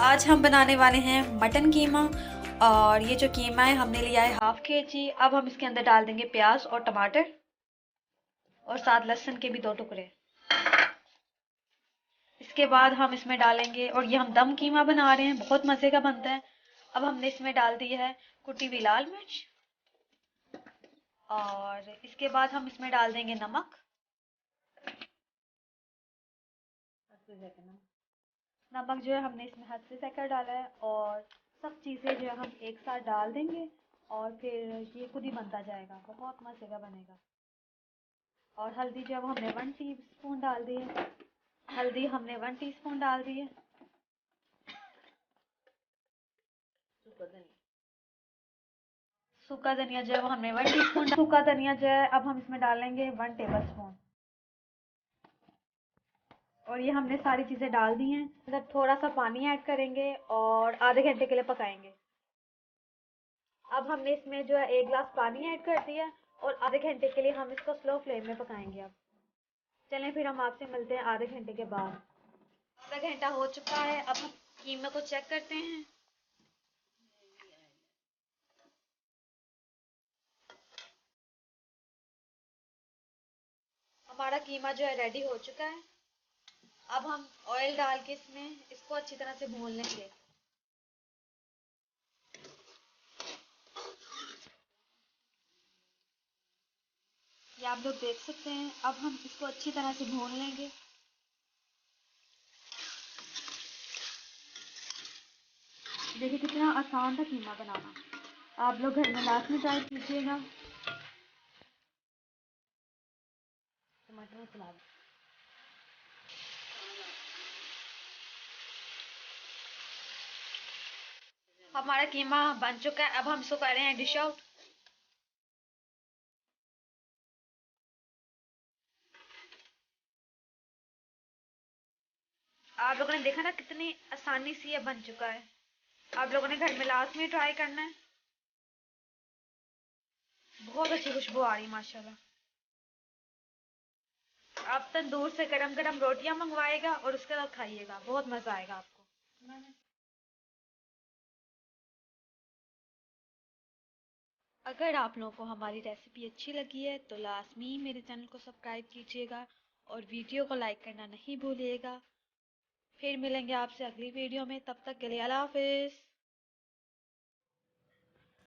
आज हम बनाने वाले हैं मटन कीमा। और ये जो कीमा है हमने लिया है हाफ केजी। अब हम इसके अंदर डाल देंगे प्याज और टमाटर और साथ लहसुन के भी 2 टुकड़े। इसके बाद हम इसमें डालेंगे, और ये हम दम कीमा बना रहे हैं, बहुत मज़े का बनता है। अब हमने इसमें डाल दी है कुटी हुई लाल मिर्च, और इसके बाद हम इसमें डाल देंगे नमक। नमक जो है हमने इसमें हद से सहकर डाला है, और सब चीज़ें जो है हम एक साथ डाल देंगे और फिर ये खुद ही बनता जाएगा, बहुत मज़े का बनेगा। और हल्दी जो है वो हमने 1 टीस्पून डाल दी है। हल्दी हमने 1 टीस्पून डाल दी है। सूखा धनिया जो है वो हमने 1 टीस्पून। सूखा धनिया जो है अब हम इसमें डालेंगे 1 टेबल स्पून। और ये हमने सारी चीज़ें डाल दी हैं। मतलब थोड़ा सा पानी ऐड करेंगे और आधे घंटे के लिए पकाएंगे। अब हमने इसमें जो है 1 गिलास पानी ऐड कर दिया, और आधे घंटे के लिए हम इसको स्लो फ्लेम में पकाएंगे। अब चलें फिर हम आपसे मिलते हैं आधे घंटे के बाद। आधा घंटा हो चुका है, अब हम कीमा को चेक करते हैं। हमारा कीमा जो है रेडी हो चुका है। अब हम ऑयल डाल के इसमें इसको अच्छी तरह से भून लेंगे। ये आप लोग देख सकते हैं। अब हम इसको अच्छी तरह से भून लेंगे। देखिए कितना आसान था कीमा बनाना। आप लोग घर में लास्ट में ट्राई कीजिएगा। टमाटर चला। हमारा कीमा बन चुका है। अब हम इसको कर रहे हैं डिश आउट। आप लोगों ने देखा ना कितनी आसानी से ये बन चुका है। आप लोगों ने घर में लास्ट में ट्राई करना है। बहुत अच्छी खुशबू आ रही है माशाल्लाह। आप तंदूर से गरम गरम रोटियां मंगवाएगा और उसके साथ खाइएगा, बहुत मजा आएगा आपको। अगर आप लोगों को हमारी रेसिपी अच्छी लगी है तो लाजमी मेरे चैनल को सब्सक्राइब कीजिएगा और वीडियो को लाइक करना नहीं भूलिएगा। फिर मिलेंगे आपसे अगली वीडियो में, तब तक के लिए अल्लाह हाफिज़।